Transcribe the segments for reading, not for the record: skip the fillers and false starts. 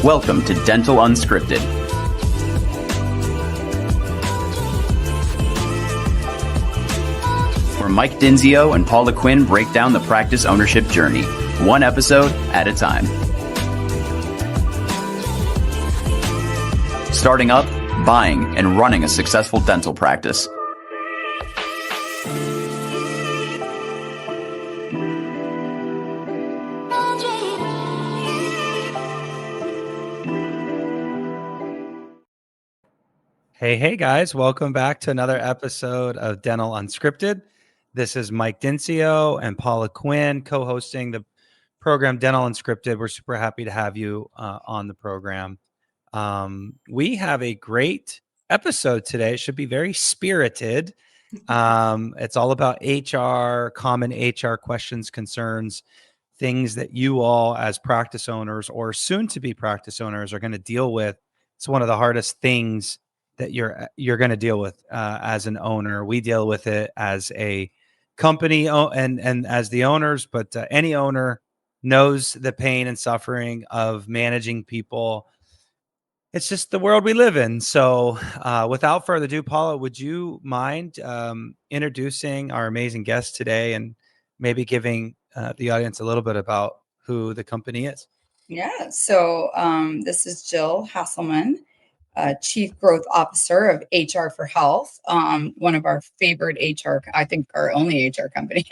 Welcome to Dental Unscripted, where Mike Dinzio and Paula Quinn break down the practice ownership journey, one episode at a time. Starting up, buying, and running a successful dental practice. Hey guys, welcome back to another episode of Dental Unscripted. This is Mike Dinzio and Paula Quinn co-hosting the program Dental Unscripted. We're super happy to have you on the program. We have a great episode today. It should be very spirited. It's all about HR, common HR questions, concerns, things that you all as practice owners or soon to be practice owners are going to deal with. It's one of the hardest things that you're going to deal with as an owner. We deal with it as a company and as the owners, but any owner knows the pain and suffering of managing people. It's just the world we live in. So without further ado, Paula, would you mind introducing our amazing guest today and maybe giving the audience a little bit about who the company is? Yeah. So this is Jill Hasselman, Chief Growth Officer of HR for Health, one of our favorite HR, I think our only HR company.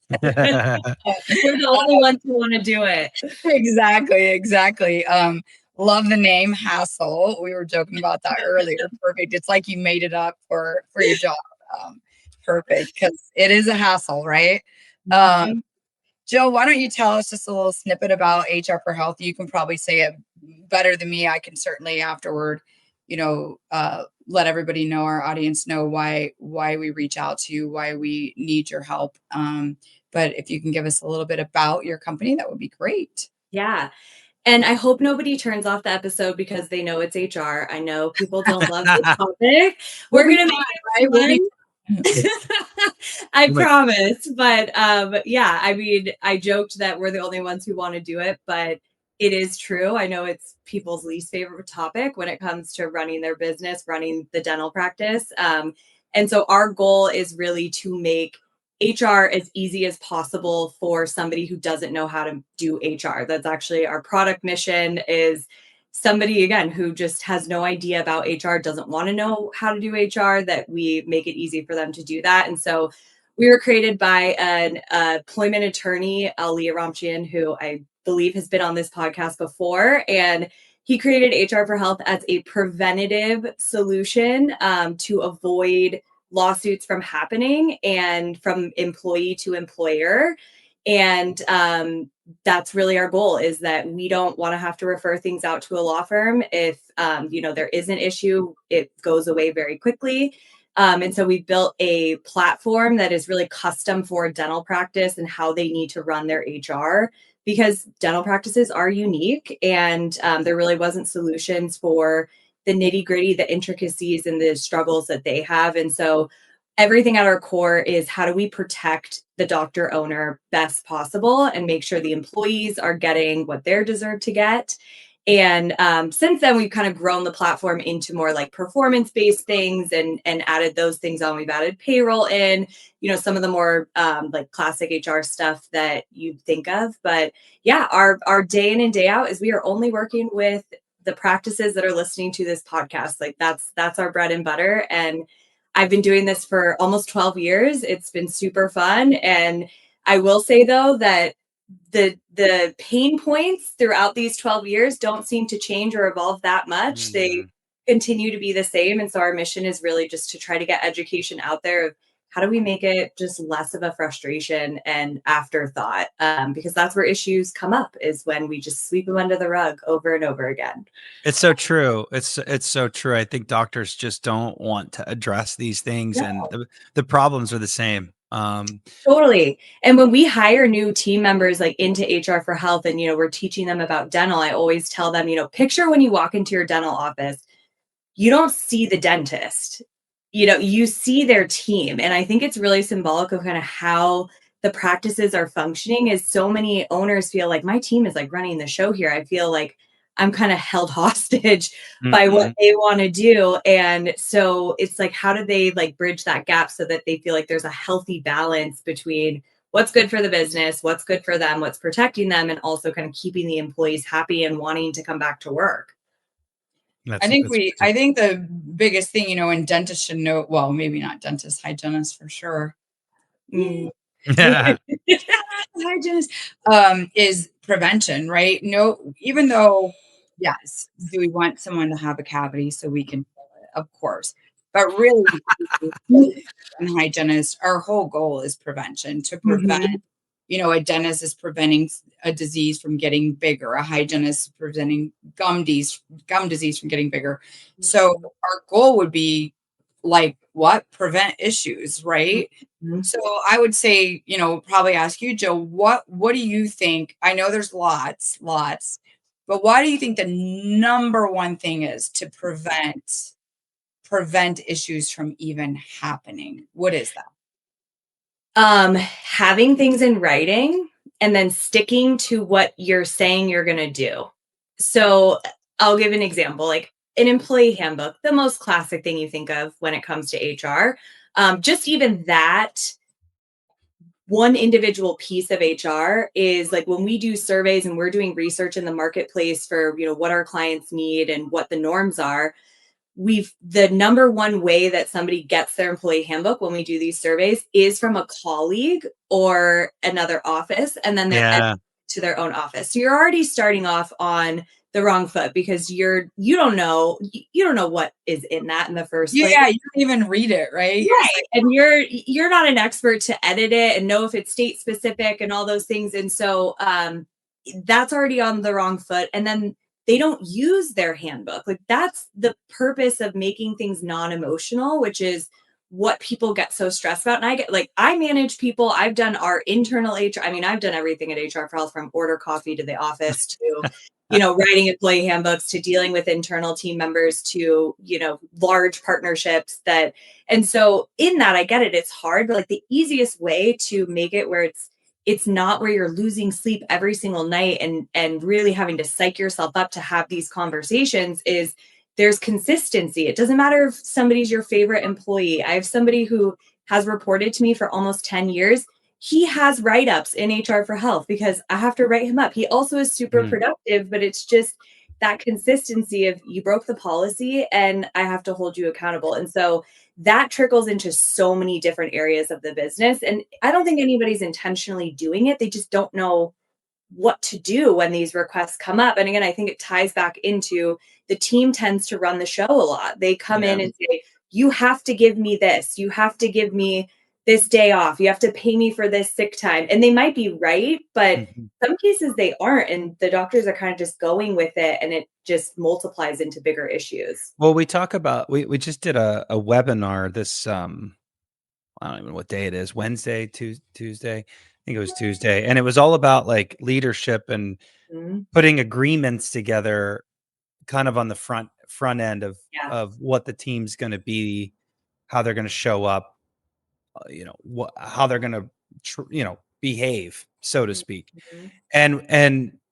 We're the only ones who want to do it. Exactly. Love the name Hassel. We were joking about that earlier. Perfect. It's like you made it up for your job. Perfect, because it is a hassle, right? Jill, why don't you tell us just a little snippet about HR for Health? You can probably say it better than me. I can certainly afterward, let everybody know, our audience know why we reach out to you, why we need your help. But if you can give us a little bit about your company, that would be great. Yeah. And I hope nobody turns off the episode because they know it's HR. I know people don't love the topic. We're going to make it fun. I promise. But yeah, I mean, I joked that we're the only ones who want to do it, but it is true. I know it's people's least favorite topic when it comes to running their business, running the dental practice. And so our goal is really to make HR as easy as possible for somebody who doesn't know how to do HR. That's actually our product mission, is somebody, again, who just has no idea about HR, doesn't want to know how to do HR, that we make it easy for them to do that. And so we were created by an employment attorney, Ali Aramchian, who I believe has been on this podcast before. And he created HR for Health as a preventative solution to avoid lawsuits from happening and from employee to employer. And that's really our goal, is that we don't want to have to refer things out to a law firm. If, there is an issue, it goes away very quickly. And so we built a platform that is really custom for a dental practice and how they need to run their HR, because dental practices are unique, and there really wasn't solutions for the nitty gritty, the intricacies and the struggles that they have. And so everything at our core is, how do we protect the doctor owner best possible and make sure the employees are getting what they're deserved to get. And since then, we've kind of grown the platform into more like performance-based things and added those things on. We've added payroll in, some of the more like classic HR stuff that you'd think of. But yeah, our day in and day out is we are only working with the practices that are listening to this podcast. Like that's our bread and butter. And I've been doing this for almost 12 years. It's been super fun. And I will say, though, that the pain points throughout these 12 years don't seem to change or evolve that much. They continue to be the same. And so our mission is really just to try to get education out there of how do we make it just less of a frustration and afterthought, because that's where issues come up, is when we just sweep them under the rug over and over again. It's so true. It's so true. I think doctors just don't want to address these things, and the problems are the same. Totally. And when we hire new team members like into HR for Health, and we're teaching them about dental, I always tell them, picture when you walk into your dental office, you don't see the dentist. You see their team. And I think it's really symbolic of kind of how the practices are functioning, is so many owners feel like my team is like running the show here. I feel like I'm kind of held hostage by what they want to do. And so it's like, how do they like bridge that gap so that they feel like there's a healthy balance between what's good for the business, what's good for them, what's protecting them, and also kind of keeping the employees happy and wanting to come back to work. I think the biggest thing, in dentists should know, well, maybe not dentists, hygienists for sure. Hygienist, is prevention, right? No, even though, yes, do we want someone to have a cavity so we can fill it? Of course. But really, and hygienist, our whole goal is prevention, to prevent, a dentist is preventing a disease from getting bigger, a hygienist is preventing gum disease from getting bigger. So our goal would be like what? Prevent issues, right? So I would say, probably ask you, Joe, what do you think? I know there's lots, but why do you think the number one thing is to prevent issues from even happening? What is that? Having things in writing and then sticking to what you're saying you're going to do. So I'll give an example, like an employee handbook, the most classic thing you think of when it comes to HR. Just even that one individual piece of HR is like when we do surveys and we're doing research in the marketplace for, what our clients need and what the norms are. The number one way that somebody gets their employee handbook when we do these surveys is from a colleague or another office, and then they're to their own office. So you're already starting off on the wrong foot because you don't know what is in that in the first place. Yeah, you don't even read it, right? Right. And you're not an expert to edit it and know if it's state specific and all those things. And so that's already on the wrong foot. And then they don't use their handbook. Like that's the purpose of making things non-emotional, which is what people get so stressed about. And I manage people. I've done our internal HR. I mean, I've done everything at HR for Health, from order coffee to the office to, writing employee handbooks to dealing with internal team members to, large partnerships and so in that, I get it. It's hard, but like the easiest way to make it where it's not where you're losing sleep every single night and really having to psych yourself up to have these conversations is there's consistency. It doesn't matter if somebody's your favorite employee. I have somebody who has reported to me for almost 10 years. He has write-ups in HR for Health because I have to write him up. He also is super productive, but it's just that consistency of you broke the policy and I have to hold you accountable. And so that trickles into so many different areas of the business. And I don't think anybody's intentionally doing it. They just don't know what to do when these requests come up. And again, I think it ties back into the team tends to run the show a lot. They come in and say, you have to give me this. You have to give me this day off. You have to pay me for this sick time. And they might be right, but some cases they aren't. And the doctors are kind of just going with it and it just multiplies into bigger issues. Well, we talk about, we just did a webinar this, I don't even know what day it is, Wednesday, Tuesday. I think it was Tuesday. And it was all about like leadership and putting agreements together kind of on the front end of what the team's going to be, how they're going to show up, how they're going to, behave, so to speak. And,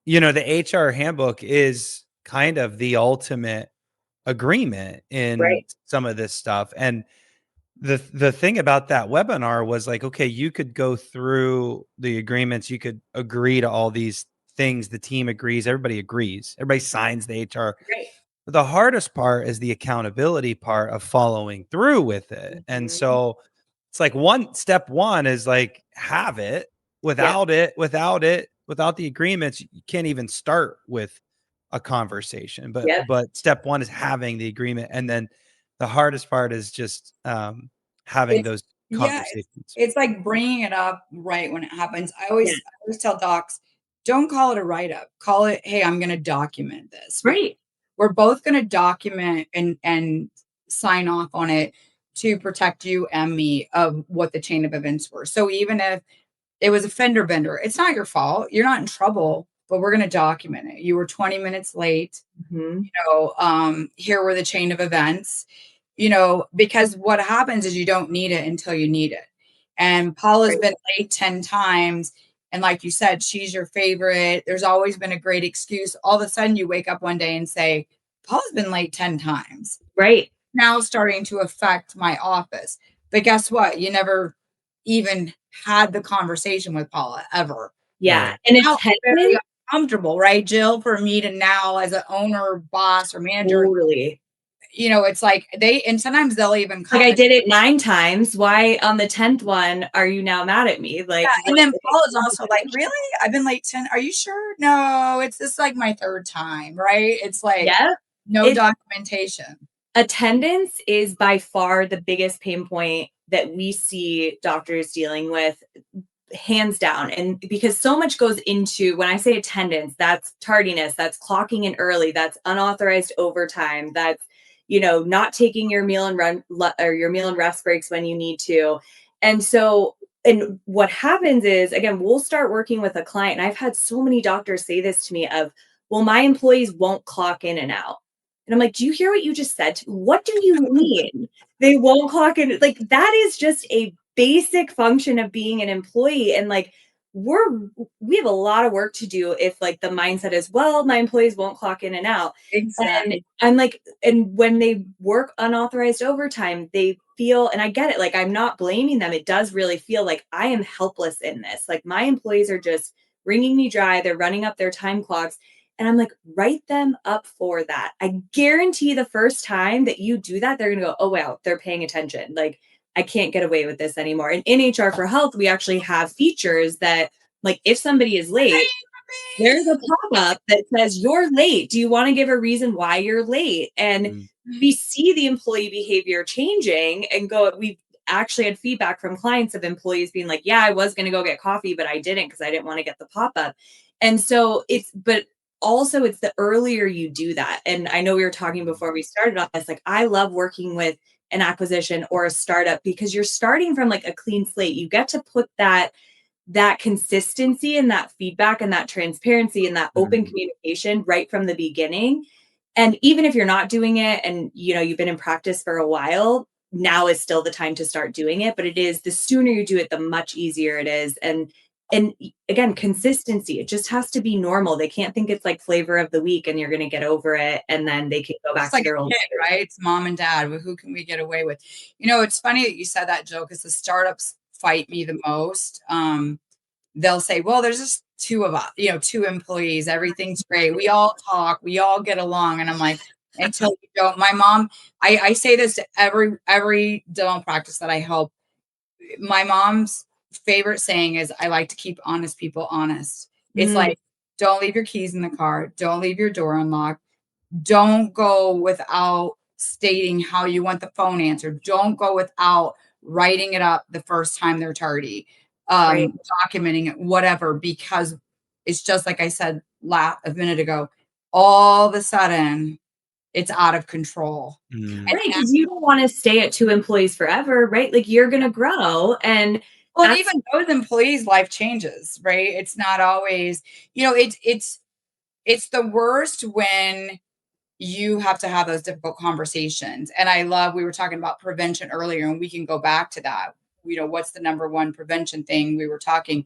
the HR handbook is kind of the ultimate agreement in some of this stuff. And the thing about that webinar was like, okay, you could go through the agreements, you could agree to all these things, the team agrees, everybody signs the HR. But the hardest part is the accountability part of following through with it. And so it's like step one is like have it. Without the agreements, you can't even start with a conversation. But step one is having the agreement, and then the hardest part is just having those conversations. It's like bringing it up right when it happens. I always tell docs, don't call it a write-up. Call it, hey, I'm going to document this. Right. We're both going to document and sign off on it to protect you and me of what the chain of events were. So even if it was a fender bender, it's not your fault. You're not in trouble, but we're going to document it. You were 20 minutes late. Here were the chain of events, because what happens is you don't need it until you need it. And Paul has been late 10 times. And like you said, she's your favorite. There's always been a great excuse. All of a sudden you wake up one day and say, Paul's been late 10 times. Right. Now starting to affect my office. But guess what? You never even had the conversation with Paula ever. Yeah. Right. And Now it's very uncomfortable, right, Jill, for me to now as an owner, boss, or manager, totally. it's like and sometimes they'll even come. Like I did it 9 times. Why on the 10th one are you now mad at me? Like, Yeah, and then Paul is also like, really? I've been late 10. Are you sure? No, it's this like my third time, right? It's like yeah, no documentation. attendance is by far the biggest pain point that we see doctors dealing with, hands down. And because so much goes into, when I say attendance, that's tardiness, that's clocking in early, that's unauthorized overtime, that's, not taking your meal and rest breaks when you need to. And so, and what happens is, again, we'll start working with a client. And I've had so many doctors say this to me of, well, my employees won't clock in and out. And I'm like, do you hear what you just said? What do you mean they won't clock in? Like, that is just a basic function of being an employee. And like, we have a lot of work to do if like the mindset is, well, my employees won't clock in and out. Exactly. And I'm like, and when they work unauthorized overtime, they feel, and I get it, like, I'm not blaming them. It does really feel like I am helpless in this. Like, my employees are just wringing me dry. They're running up their time clocks. And I'm like, write them up for that. I guarantee the first time that you do that, they're going to go, oh, wow, they're paying attention. Like, I can't get away with this anymore. And in HR for Health, we actually have features that, like, if somebody is late, there's a pop-up that says, you're late. Do you want to give a reason why you're late? And we see the employee behavior changing and we've actually had feedback from clients of employees being like, yeah, I was going to go get coffee, but I didn't because I didn't want to get the pop-up. And so but also it's the earlier you do that. And I know we were talking before we started on this, like, I love working with an acquisition or a startup because you're starting from like a clean slate. You get to put that consistency and that feedback and that transparency and that open communication right from the beginning. And even if you're not doing it and you've been in practice for a while, now is still the time to start doing it. But it is, the sooner you do it, the much easier it is. And again, consistency, it just has to be normal. They can't think it's like flavor of the week and you're going to get over it. And then they can go back to their old kid, right? It's mom and dad. Who can we get away with? It's funny that you said that, Joe, because the startups fight me the most. They'll say, well, there's just 2 of us, 2 employees. Everything's great. We all talk. We all get along. And I'm like, until you don't. My mom, I say this to every dental practice that I help. My mom's favorite saying is, I like to keep honest people honest. It's like, don't leave your keys in the car. Don't leave your door unlocked. Don't go without stating how you want the phone answered. Don't go without writing it up the first time they're tardy, documenting it, whatever, because it's just like I said a minute ago, all of a sudden it's out of control. Right, because you don't want to stay at 2 employees forever, right? Like, you're going to grow. And well, even those employees' life changes, right? It's not always, it's the worst when you have to have those difficult conversations. And we were talking about prevention earlier, and we can go back to that. What's the number one prevention thing we were talking?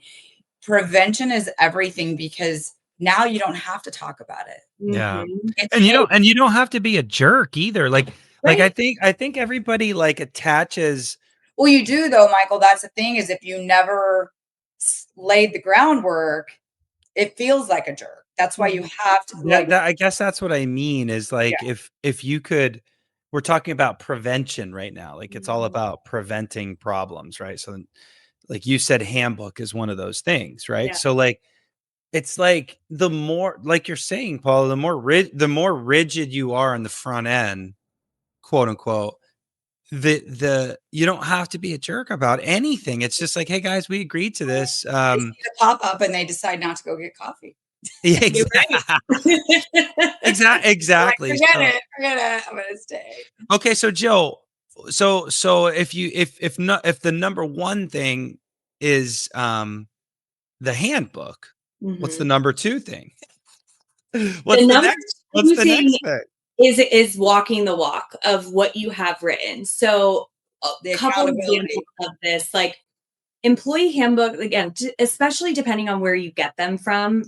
Prevention is everything, because now you don't have to talk about it. Yeah. And you don't have to be a jerk either. Like I think everybody like attaches. Well, you do though, Michael. That's the thing, is if you never laid the groundwork, it feels like a jerk. That's why you have to. I guess that's what I mean is like, if you could, we're talking about prevention right now. Like, it's all about preventing problems, right? So like you said, handbook is one of those things, right? Yeah. So like, it's like the more, like you're saying, Paul, the more rigid you are on the front end, quote unquote, you don't have to be a jerk about anything. It's just like, hey guys, we agreed to this. They see the pop up and they decide not to go get coffee. Yeah, exactly. Like, forget it. I'm gonna stay. Okay, so Joe, so if the number one thing is the handbook, what's the number 2 thing? What's the next thing? Is walking the walk of what you have written. So a couple of examples of this, like, employee handbook, again, especially depending on where you get them from.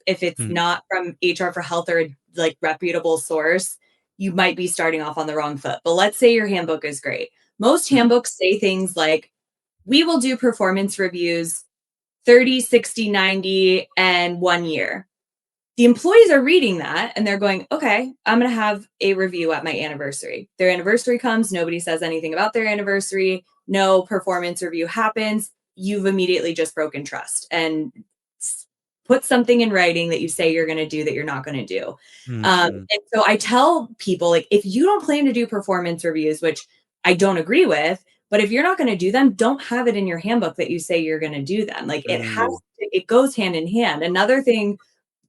If it's not from HR for Health or like reputable source, you might be starting off on the wrong foot. But let's say your handbook is great. Most handbooks say things like, we will do performance reviews 30, 60, 90, and 1 year. The employees are reading that and they're going, okay, I'm going to have a review at my anniversary. Their anniversary comes. Nobody says anything about their anniversary. No performance review happens. You've immediately just broken trust and put something in writing that you say you're going to do that you're not going to do. And so I tell people, like, if you don't plan to do performance reviews, which I don't agree with, but if you're not going to do them, don't have it in your handbook that you say you're going to do them. Like it goes hand in hand. Another thing,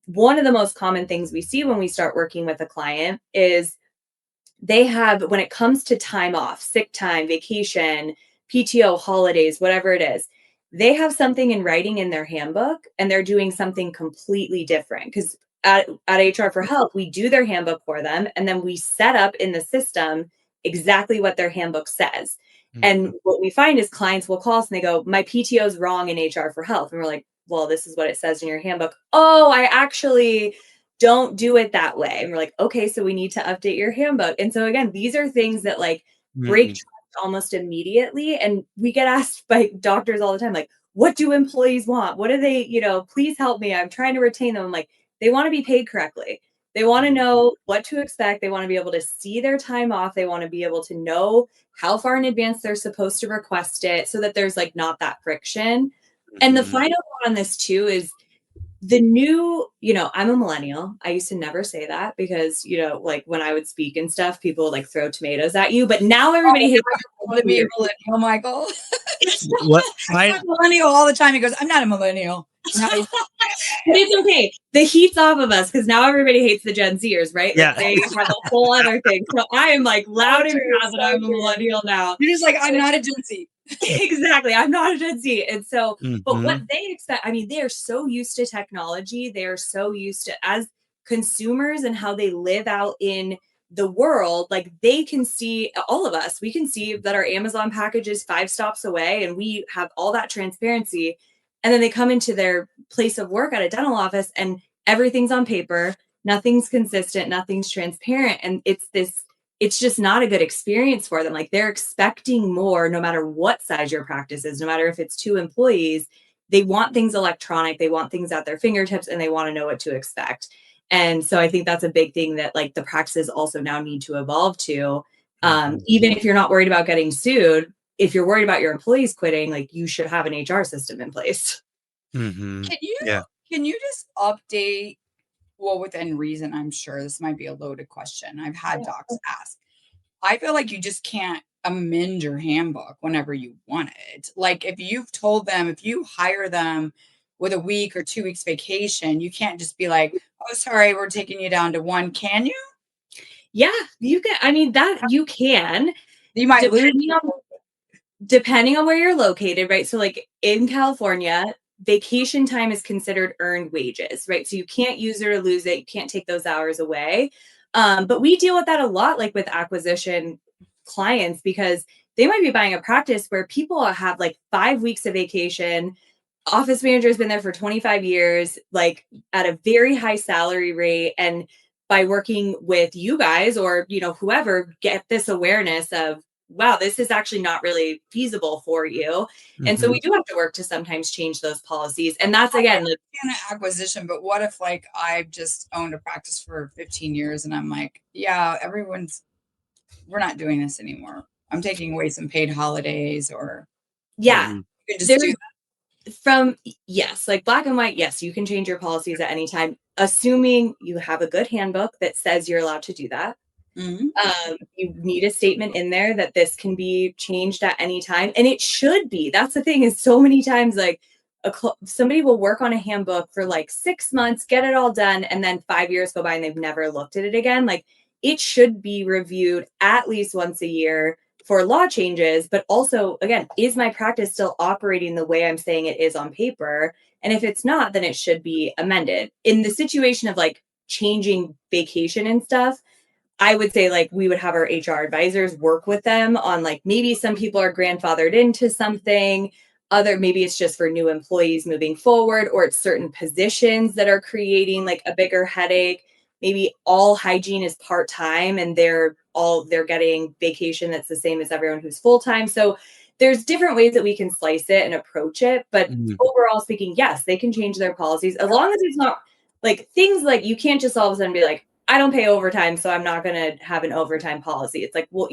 one of the most common things we see when we start working with a client is they have, when it comes to time off, sick time, vacation, PTO, holidays, whatever it is, they have something in writing in their handbook and they're doing something completely different. Because at HR for Health, we do their handbook for them and then we set up in the system exactly what their handbook says. And what we find is clients will call us and they go, my PTO is wrong in HR for Health. And we're like, well, this is what it says in your handbook. Oh, I actually don't do it that way. And we're like, okay, so we need to update your handbook. And so again, these are things that like break trust almost immediately. And we get asked by doctors all the time, like, what do employees want? What do they, please help me. I'm trying to retain them. I'm like, they want to be paid correctly. They want to know what to expect. They want to be able to see their time off. They want to be able to know how far in advance they're supposed to request it so that there's like not that friction. And the final one on this too is the new, I'm a millennial. I used to never say that because, like when I would speak and stuff, people would like throw tomatoes at you. But now everybody hates want to be a millennial, Michael. What? I'm a millennial all the time. He goes, I'm not a millennial. But it's okay. The heat's off of us because now everybody hates the Gen Zers, right? Yeah. Like they have a whole other thing. So I am like loud and proud that I'm a millennial now. You're just like, I'm not a Gen Z. Exactly. I'm not a Gen Z. And so, but what they expect, I mean, they are so used to technology. They are so used to, as consumers and how they live out in the world, like they can see, all of us, we can see that our Amazon package is 5 stops away and we have all that transparency. And then they come into their place of work at a dental office and everything's on paper, nothing's consistent, nothing's transparent. And it's just not a good experience for them. Like they're expecting more no matter what size your practice is, no matter if it's 2 employees, they want things electronic, they want things at their fingertips and they want to know what to expect. And so I think that's a big thing that like the practices also now need to evolve to. Even if you're not worried about getting sued, if you're worried about your employees quitting, like you should have an HR system in place. Can you just update, well, within reason, I'm sure this might be a loaded question. I've had docs ask. I feel like you just can't amend your handbook whenever you want it. Like if you've told them, if you hire them with a week or 2 weeks vacation, you can't just be like, oh, sorry, we're taking you down to 1. Can you? Yeah, you can. I mean, that you can. You might lose. Depending on where you're located, right? So like in California, vacation time is considered earned wages, right? So you can't use it or lose it. You can't take those hours away. But we deal with that a lot, like with acquisition clients, because they might be buying a practice where people have like 5 weeks of vacation. Office manager has been there for 25 years, like at a very high salary rate. And by working with you guys or, whoever, get this awareness of, wow, this is actually not really feasible for you. And so we do have to work to sometimes change those policies. And that's again, like an acquisition, but what if like I've just owned a practice for 15 years and I'm like, yeah, we're not doing this anymore. I'm taking away some paid holidays or you can just do that. Yes, like black and white, yes, you can change your policies at any time, assuming you have a good handbook that says you're allowed to do that. You need a statement in there that this can be changed at any time. And it should be. That's the thing is so many times like somebody will work on a handbook for like 6 months, get it all done. And then 5 years go by and they've never looked at it again. Like it should be reviewed at least once a year for law changes. But also, again, is my practice still operating the way I'm saying it is on paper? And if it's not, then it should be amended. In the situation of like changing vacation and stuff, I would say like we would have our HR advisors work with them on like maybe some people are grandfathered into something, maybe it's just for new employees moving forward, or it's certain positions that are creating like a bigger headache. Maybe all hygiene is part-time and they're getting vacation that's the same as everyone who's full-time. So there's different ways that we can slice it and approach it. But overall speaking, yes, they can change their policies as long as it's not like things like you can't just all of a sudden be like, I don't pay overtime, so I'm not going to have an overtime policy. It's like, well,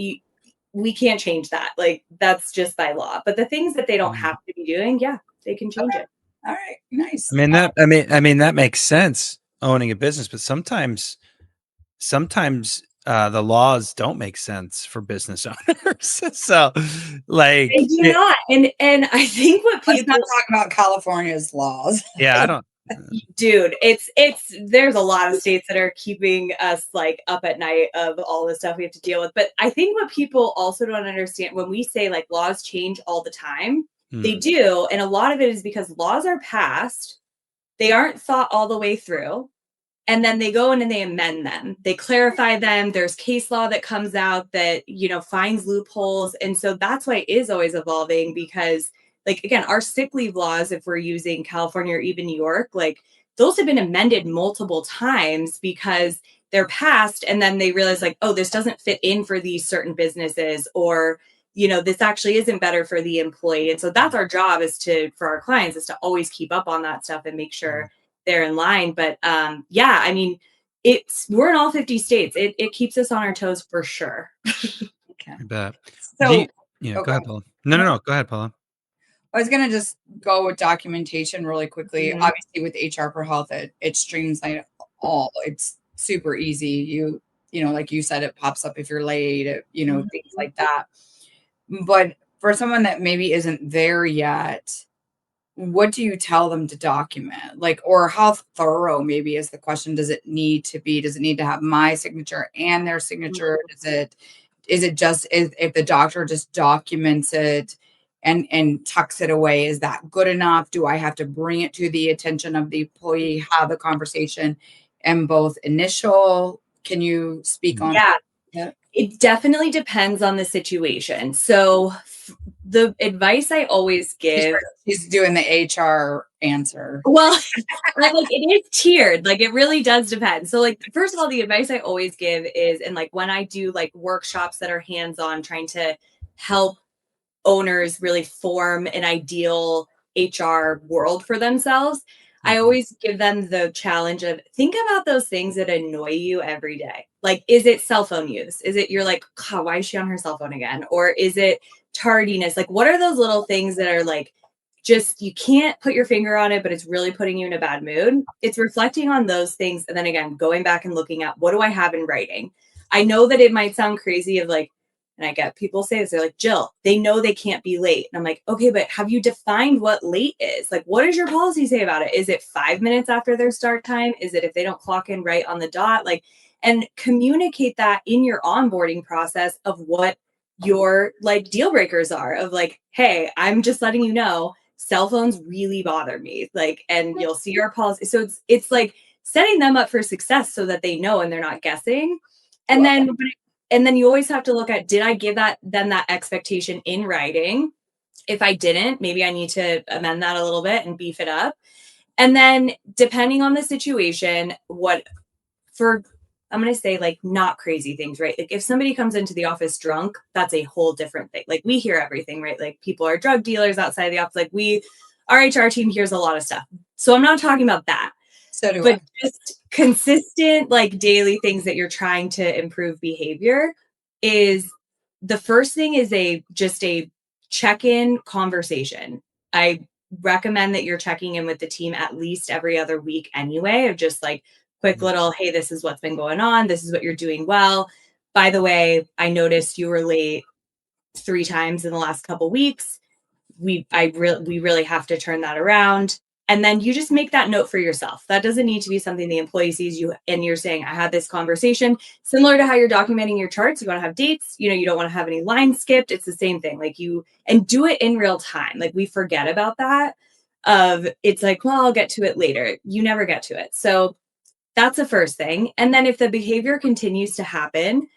we can't change that. Like that's just by law. But the things that they don't have to be doing, yeah, they can change it. All right, nice. I mean that makes sense, owning a business, but sometimes the laws don't make sense for business owners. So like they do not. And I think what Let's people not talk about California's laws. yeah, I don't dude, it's there's a lot of states that are keeping us like up at night of all the stuff we have to deal with. But I think what people also don't understand when we say like laws change all the time, they do. And a lot of it is because laws are passed, they aren't thought all the way through. And then they go in and they amend them. They clarify them. There's case law that comes out that, finds loopholes. And so that's why it is always evolving because, like, again, our sick leave laws, if we're using California or even New York, like those have been amended multiple times because they're passed. And then they realize like, oh, this doesn't fit in for these certain businesses or, this actually isn't better for the employee. And so that's our job for our clients is to always keep up on that stuff and make sure they're in line. But yeah, I mean, we're in all 50 states. It keeps us on our toes for sure. I bet. So go ahead, Paula. No. Go ahead, Paula. I was going to just go with documentation really quickly. Mm-hmm. Obviously with HR for Health, it streamlines all. It's super easy. Like you said, it pops up if you're late, things like that. But for someone that maybe isn't there yet, what do you tell them to document? Like, or how thorough maybe is the question. Does it need to be? Does it need to have my signature and their signature? Is it just if the doctor just documents it and tucks it away, is that good enough? Do I have to bring it to the attention of the employee, have a conversation and both initial? Can you speak on that? It definitely depends on the situation. So the advice I always give. He's doing the HR answer. Well, like it is tiered. Like it really does depend. So like, first of all, the advice I always give is, and like when I do like workshops that are hands-on trying to help owners really form an ideal HR world for themselves, I always give them the challenge of think about those things that annoy you every day. Like, is it cell phone use? Is it you're like, God, why is she on her cell phone again? Or is it tardiness? Like, what are those little things that are like, just you can't put your finger on it, but it's really putting you in a bad mood? It's reflecting on those things. And then again, going back and looking at what do I have in writing? I know that it might sound crazy of like, and I get people say this, they're like, Jill, they know they can't be late. And I'm like, okay, but have you defined what late is? Like, what does your policy say about it? Is it 5 minutes after their start time? Is it if they don't clock in right on the dot? Like, and communicate that in your onboarding process of what your like deal breakers are of like, hey, I'm just letting you know, cell phones really bother me. Like, and you'll see our policy. So it's like setting them up for success so that they know and they're not guessing. And then you always have to look at, did I give them that expectation in writing? If I didn't, maybe I need to amend that a little bit and beef it up. And then depending on the situation, I'm going to say like not crazy things, right? Like if somebody comes into the office drunk, that's a whole different thing. Like we hear everything, right? Like people are drug dealers outside the office. Like our HR team hears a lot of stuff. So I'm not talking about that. But just consistent, like daily things that you're trying to improve behavior is the first thing is just a check-in conversation. I recommend that you're checking in with the team at least every other week anyway, of just like quick little, hey, this is what's been going on. This is what you're doing well. By the way, I noticed you were late 3 times in the last couple weeks. We really have to turn that around. And then you just make that note for yourself. That doesn't need to be something the employee sees you and you're saying, I had this conversation. Similar to how you're documenting your charts. You want to have dates, you don't want to have any lines skipped. It's the same thing. Like and do it in real time. Like we forget about that it's like, well, I'll get to it later. You never get to it. So that's the first thing. And then if the behavior continues to happen,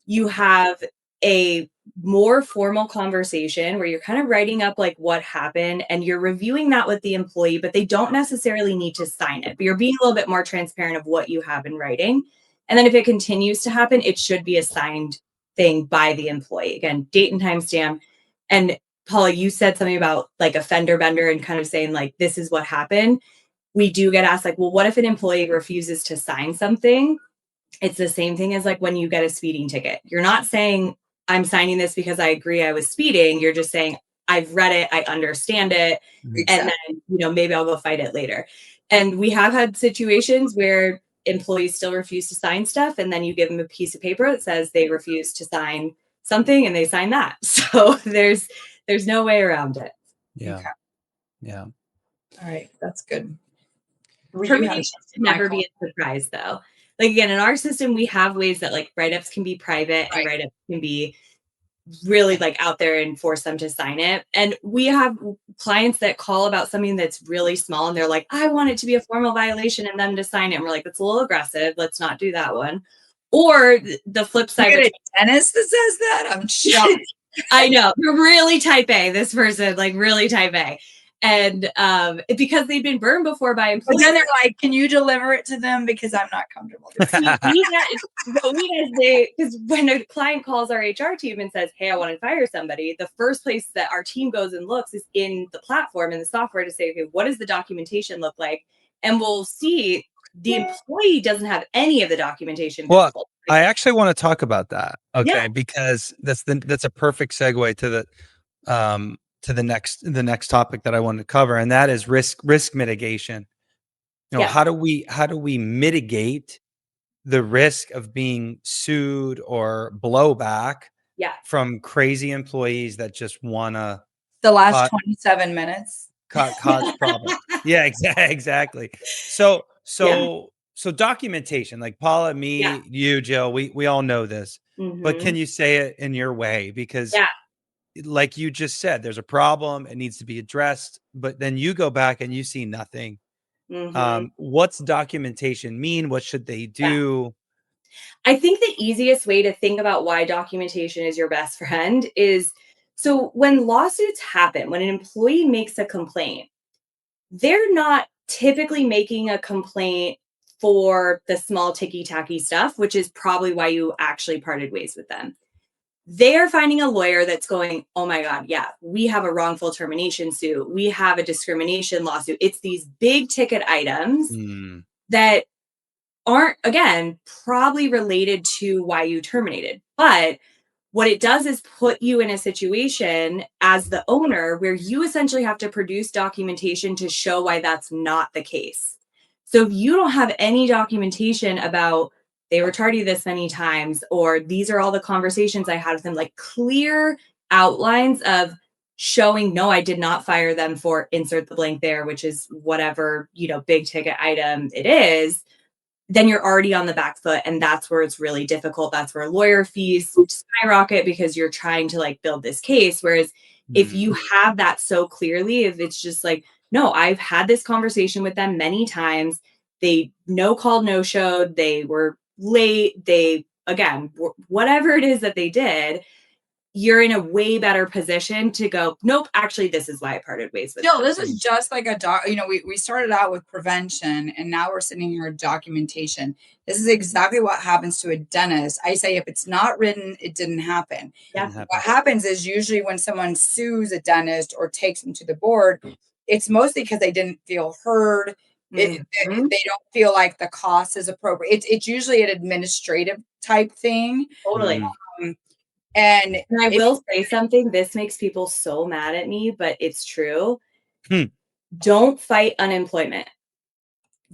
you have a more formal conversation where you're kind of writing up like what happened and you're reviewing that with the employee, but they don't necessarily need to sign it, but you're being a little bit more transparent of what you have in writing. And then if it continues to happen, it should be a signed thing by the employee. Again, date and timestamp. And Paula, you said something about like a fender bender and kind of saying like, this is what happened. We do get asked like, well, what if an employee refuses to sign something? It's the same thing as like when you get a speeding ticket. You're not saying, I'm signing this because I agree I was speeding. You're just saying, I've read it, I understand it, and then, maybe I'll go fight it later. And we have had situations where employees still refuse to sign stuff, and then you give them a piece of paper that says they refuse to sign something, and they sign that. So there's no way around it. Yeah. Okay. Yeah. All right. That's good. Termination should never be a surprise, though. Like, again, in our system, we have ways that like write-ups can be private and write-ups can be really like out there and force them to sign it. And we have clients that call about something that's really small and they're like, I want it to be a formal violation and them to sign it. And we're like, that's a little aggressive. Let's not do that one. Or the flip side. You get a dentist that says that? I'm shocked. I know. They're really type A, this person, like really type A. And because they've been burned before by employees. But then they're like, can you deliver it to them? Because I'm not comfortable. Because when a client calls our HR team and says, hey, I want to fire somebody, the first place that our team goes and looks is in the platform and the software to say, okay, what does the documentation look like? And we'll see the employee doesn't have any of the documentation. Well, I actually want to talk about that. Okay. Yeah. Because that's a perfect segue to the next topic that I want to cover. And that is risk mitigation. How do we mitigate the risk of being sued or blowback from crazy employees that just want to the last 27 minutes cause problems? Yeah, exactly. So documentation, like Paula, me, you, Jill, we all know this, but can you say it in your way? Because like you just said, there's a problem, it needs to be addressed, but then you go back and you see nothing. What's documentation mean? What should they do? I think the easiest way to think about why documentation is your best friend is, so when lawsuits happen, when an employee makes a complaint, they're not typically making a complaint for the small ticky-tacky stuff, which is probably why you actually parted ways with them. They're finding a lawyer that's going, oh my God, yeah, we have a wrongful termination suit. We have a discrimination lawsuit. It's these big ticket items that aren't, again, probably related to why you terminated. But what it does is put you in a situation as the owner where you essentially have to produce documentation to show why that's not the case. So if you don't have any documentation about they were tardy this many times, or these are all the conversations I had with them, like clear outlines of showing, no, I did not fire them for insert the blank there, which is whatever, big ticket item it is, then you're already on the back foot. And that's where it's really difficult. That's where lawyer fees skyrocket because you're trying to like build this case. Whereas if you have that so clearly, if it's just like, no, I've had this conversation with them many times. They no called, no showed. They were late. They, again, whatever it is that they did, you're in a way better position to go, nope, actually, this is why I parted ways with them. This is just like we started out with prevention and now we're sitting here with documentation. This is exactly what happens to a dentist. I say, if it's not written, it didn't happen. What happens is usually when someone sues a dentist or takes them to the board, it's mostly because they didn't feel heard. They don't feel like the cost is appropriate. It's usually an administrative type thing. Totally. And I will say something, this makes people so mad at me, but it's true. Don't fight unemployment.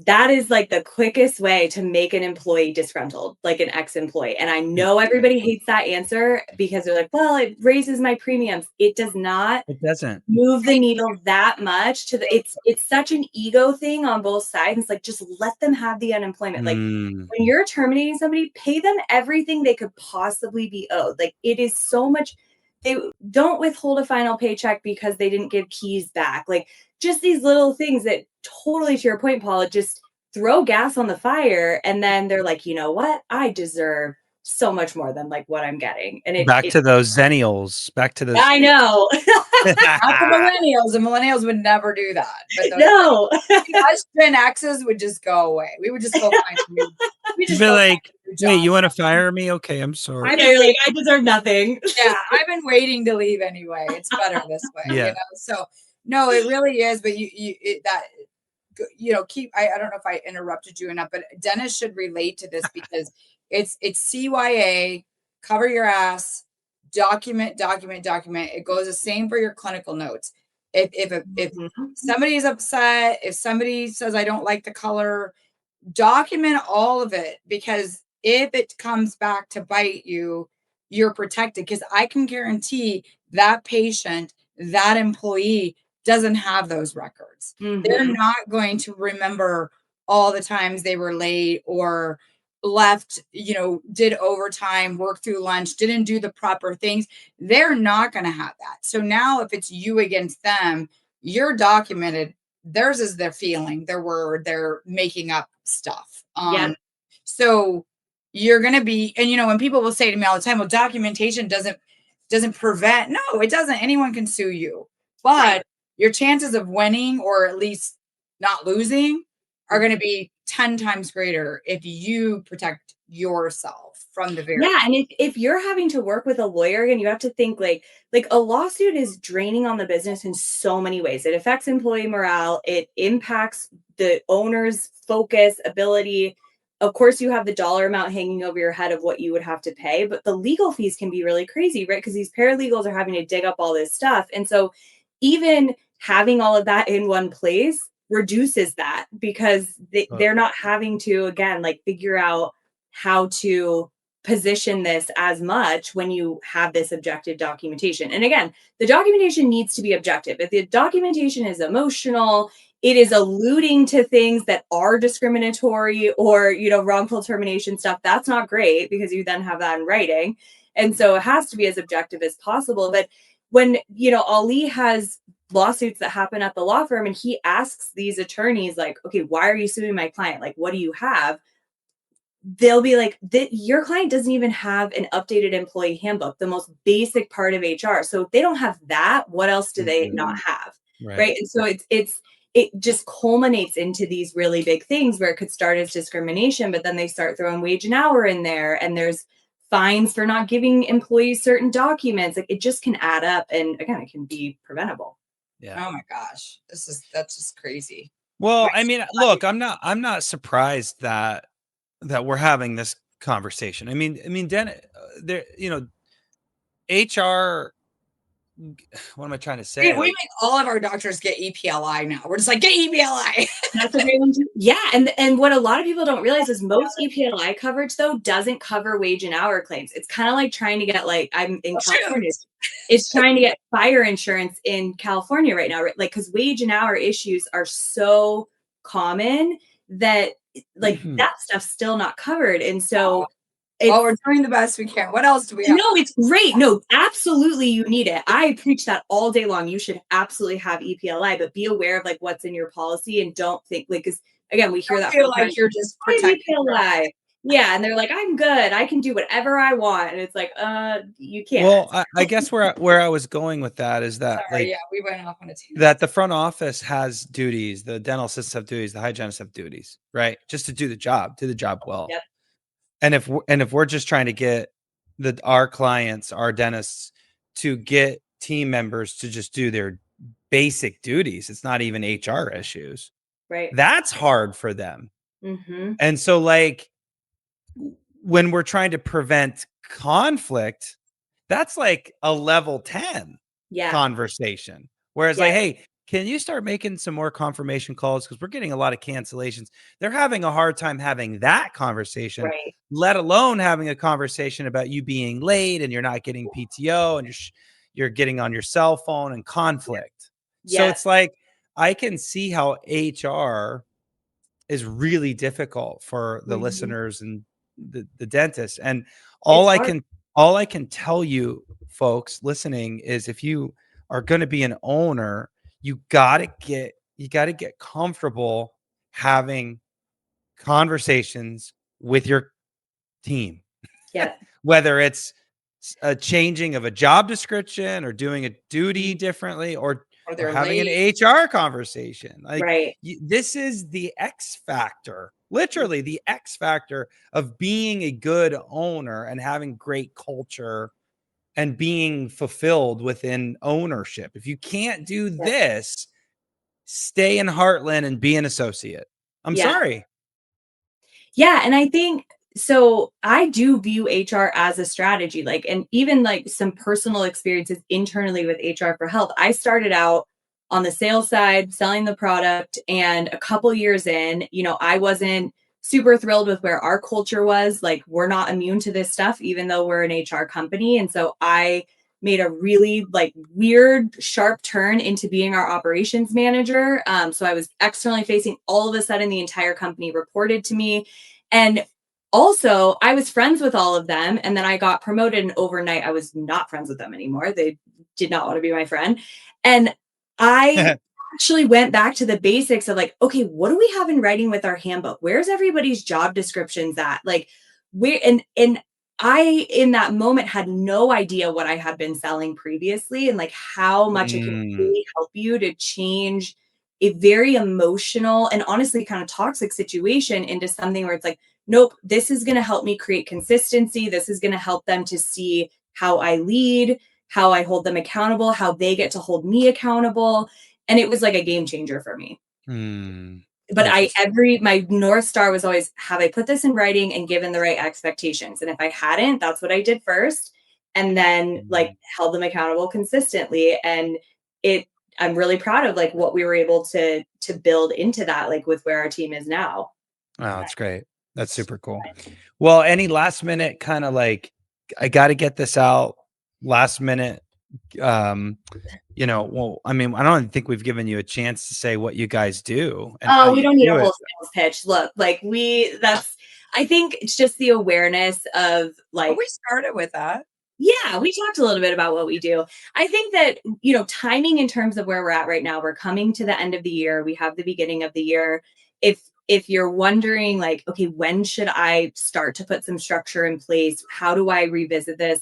That is like the quickest way to make an employee disgruntled, like an ex-employee. And I know everybody hates that answer because they're like, well, it raises my premiums. It does not. It doesn't move the needle that much it's such an ego thing on both sides. It's like, just let them have the unemployment. Like when you're terminating somebody, pay them everything they could possibly be owed. Like it is so much. They don't withhold a final paycheck because they didn't give keys back. Like just these little things that totally, to your point, Paula, just throw gas on the fire. And then they're like, you know what? I deserve so much more than like what I'm getting. And back to those Zennials, back to those. I know. Not the millennials. The millennials would never do that. But those No. us Gen X's would just go away. We would just go find a new. We just Be go like, find a new wait, job. you want to fire me? Okay, I'm sorry. They're like, I deserve nothing. Yeah, I've been waiting to leave anyway. It's better this way. Yeah. You know. So no, it really is. But keep. I don't know if I interrupted you enough, but dentists should relate to this because it's CYA. Cover your ass. Document. It goes the same for your clinical notes. If somebody is upset, if somebody says I don't like the color, document all of it, because if it comes back to bite you, you're protected. Because I can guarantee that patient, that employee doesn't have those records. They're not going to remember all the times they were late or left, did overtime, worked through lunch, didn't do the proper things. They're not going to have that. So now if it's you against them, you're documented. Theirs is their feeling, their word, they're making up stuff. So you're going to be, and when people will say to me all the time, well, documentation doesn't prevent. No, it doesn't. Anyone can sue you, but your chances of winning or at least not losing are going to be 10 times greater if you protect yourself from the very. Yeah, and if you're having to work with a lawyer and you have to think like a lawsuit is draining on the business in so many ways. It affects employee morale. It impacts the owner's focus, ability. Of course, you have the dollar amount hanging over your head of what you would have to pay, but the legal fees can be really crazy, right? Because these paralegals are having to dig up all this stuff. And so even having all of that in one place reduces that, because they're not having to, again, like figure out how to position this as much when you have this objective documentation. And again, the documentation needs to be objective. If the documentation is emotional, it is alluding to things that are discriminatory or, wrongful termination stuff, that's not great, because you then have that in writing. And so it has to be as objective as possible. But when, Ali has lawsuits that happen at the law firm and he asks these attorneys like, okay, why are you suing my client? Like, what do you have? They'll be like, your client doesn't even have an updated employee handbook, the most basic part of HR. So if they don't have that, what else do they not have? Right. And so it just culminates into these really big things where it could start as discrimination, but then they start throwing wage and hour in there, and there's fines for not giving employees certain documents. Like, it just can add up, and again, it can be preventable. Yeah. Oh my gosh, that's just crazy. Well, I mean, look, I'm not surprised that we're having this conversation. I mean, there, HR. What am I trying to say? We make all of our doctors get EPLI now. We're just like, get EPLI. That's a great one too. Yeah, and what a lot of people don't realize is most EPLI coverage though doesn't cover wage and hour claims. It's kind of like trying to get I'm in California. It's trying to get fire insurance in California right now, right? Like, because wage and hour issues are so common that that stuff's still not covered, and so. We're doing the best we can. What else do we have? No, it's great. No, absolutely, you need it. I preach that all day long. You should absolutely have EPLI, but be aware of what's in your policy, and don't think because again, we hear that. Feel like you're just protecting EPLI. Yeah, and they're like, I'm good. I can do whatever I want, and it's like, you can't. Well, I guess where I was going with that is that we went off on a tangent. That the front office has duties, the dental assistants have duties, the hygienists have duties, right? Just to do the job well. Yep. And if we're just trying to get our clients, our dentists, to get team members to just do their basic duties, it's not even HR issues, right? That's hard for them. Mm-hmm. And so, when we're trying to prevent conflict, that's like a level 10 conversation. Whereas, hey, can you start making some more confirmation calls? Because we're getting a lot of cancellations. They're having a hard time having that conversation, let alone having a conversation about you being late and you're not getting PTO and you're getting on your cell phone and conflict. So it's like, I can see how HR is really difficult for the listeners and the dentists. And all I can tell you folks listening is, if you are going to be an owner, you got to get comfortable having conversations with your team. Yeah. Whether it's a changing of a job description or doing a duty differently or they're having an late. HR conversation. Like Right. this is the X factor, literally the X factor of being a good owner and having great culture and being fulfilled within ownership. If you can't do this, stay in Heartland and be an associate. I'm Yeah. sorry. Yeah, and I think so I do view HR as a strategy, like, and even like some personal experiences internally with HR for Health. I started out on the sales side, selling the product, and a couple years in, I wasn't super thrilled with where our culture was. Like, we're not immune to this stuff, even though we're an HR company. And so I made a really like weird sharp turn into being our operations manager. So I was externally facing. All of a sudden the entire company reported to me, and also I was friends with all of them, and then I got promoted, and overnight I was not friends with them anymore. They did not want to be my friend. And I actually went back to the basics of like, okay, what do we have in writing with our handbook? Where's everybody's job descriptions at? Like, where, and I, in that moment, had no idea what I had been selling previously and like how much it can really help you to change a very emotional and honestly kind of toxic situation into something where it's like, nope, this is going to help me create consistency. This is going to help them to see how I lead, how I hold them accountable, how they get to hold me accountable. And it was like a game changer for me. But my North Star was always, have I put this in writing and given the right expectations? And if I hadn't, that's what I did first. And then like held them accountable consistently. And I'm really proud of like what we were able to build into that, like with where our team is now. Oh, that's great. That's super cool. Well, any last minute kind of like, I got to get this out last minute. Well, I mean, I don't think we've given you a chance to say what you guys do. And we don't need a whole sales pitch. Look, like I think it's just the awareness of like, but we started with that. Yeah, we talked a little bit about what we do. I think that, timing in terms of where we're at right now, we're coming to the end of the year. We have the beginning of the year. If you're wondering like, okay, when should I start to put some structure in place? How do I revisit this?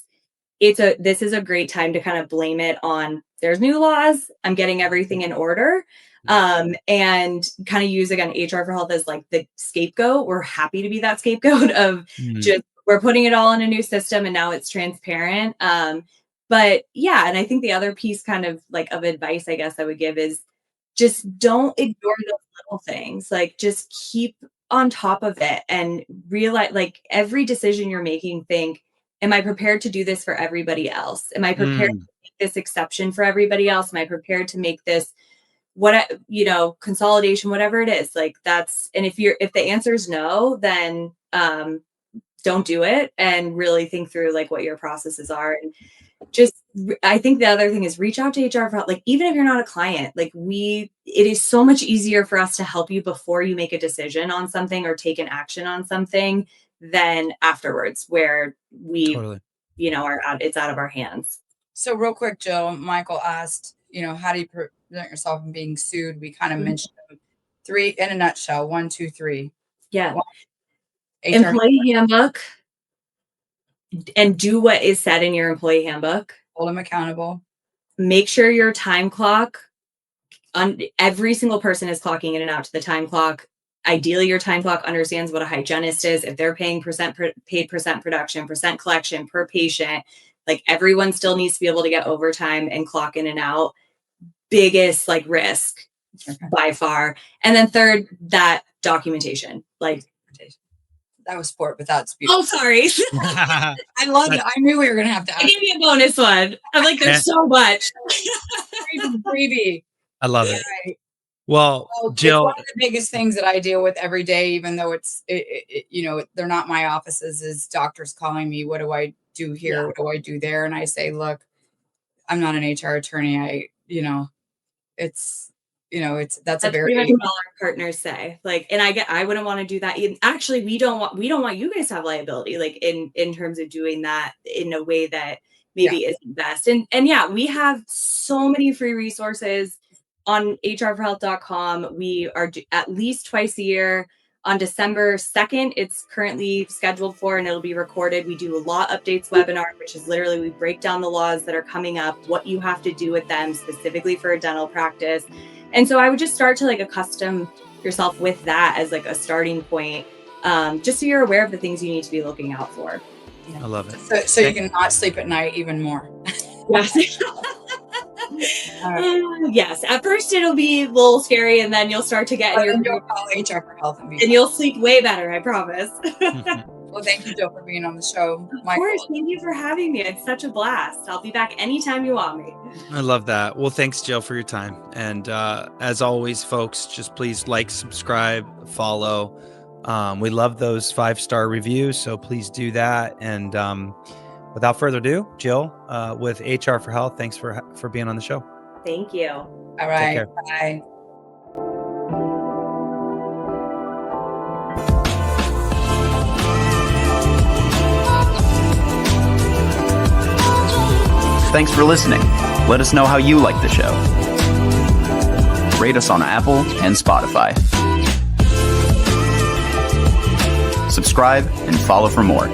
This is a great time to kind of blame it on there's new laws. I'm getting everything in order. And kind of use again, HR for Health as like the scapegoat. We're happy to be that scapegoat of just, we're putting it all in a new system and now it's transparent. But yeah, and I think the other piece kind of like of advice, I guess I would give is just don't ignore those little things. Like just keep on top of it and realize like every decision you're making, think, am I prepared to do this for everybody else? Am I prepared to make this exception for everybody else? Am I prepared to make this consolidation, whatever it is, like that's, and if the answer is no, then don't do it, and really think through like what your processes are. And just, I think the other thing is reach out to HR for help. Like, even if you're not a client, like it is so much easier for us to help you before you make a decision on something or take an action on something than afterwards where we, it's out of our hands. So real quick, Joe, Michael asked, how do you present yourself in being sued? We kind of mentioned them. 3 in a nutshell, 1, 2, 3. Yeah. Employee handbook, and do what is said in your employee handbook. Hold them accountable. Make sure your time clock, every single person is clocking in and out to the time clock. Ideally, your time clock understands what a hygienist is. If they're paying paid percent production, percent collection per patient, like everyone still needs to be able to get overtime and clock in and out. Biggest like risk by far. And then third, that documentation, like that was sport, but that's beautiful. Oh, sorry. I love it. I knew we were going to have to ask. Give me a bonus one. I'm like, there's so much. Freebie. I love it. Right. Well, Jill, it's one of the biggest things that I deal with every day, even though they're not my offices, is doctors calling me. What do I do here? Yeah. What do I do there? And I say, look, I'm not an HR attorney. That's a very pretty much what all our partners say. Like, and I wouldn't want to do that. Actually, we don't want you guys to have liability, like in terms of doing that in a way that maybe isn't best. And yeah, we have so many free resources on hrforhealth.com. We are at least twice a year. On December 2nd, it's currently scheduled for, and it'll be recorded. We do a law updates webinar, which is literally we break down the laws that are coming up, what you have to do with them specifically for a dental practice. And so I would just start to like accustom yourself with that as like a starting point, just so you're aware of the things you need to be looking out for. I love it. So you can not sleep at night even more. Yes. Yes. At first it'll be a little scary, and then you'll start to get in your you'll call HR for help and you'll sleep way better, I promise. Well, thank you, Jill, for being on the show. Of course. Thank you for having me. It's such a blast. I'll be back anytime you want me. I love that. Well, thanks, Jill, for your time. And as always, folks, just please like, subscribe, follow. We love those 5-star reviews, so please do that. And without further ado, Jill, with HR for Health, thanks for being on the show. Thank you. All right. Bye. Thanks for listening. Let us know how you like the show. Rate us on Apple and Spotify. Subscribe and follow for more.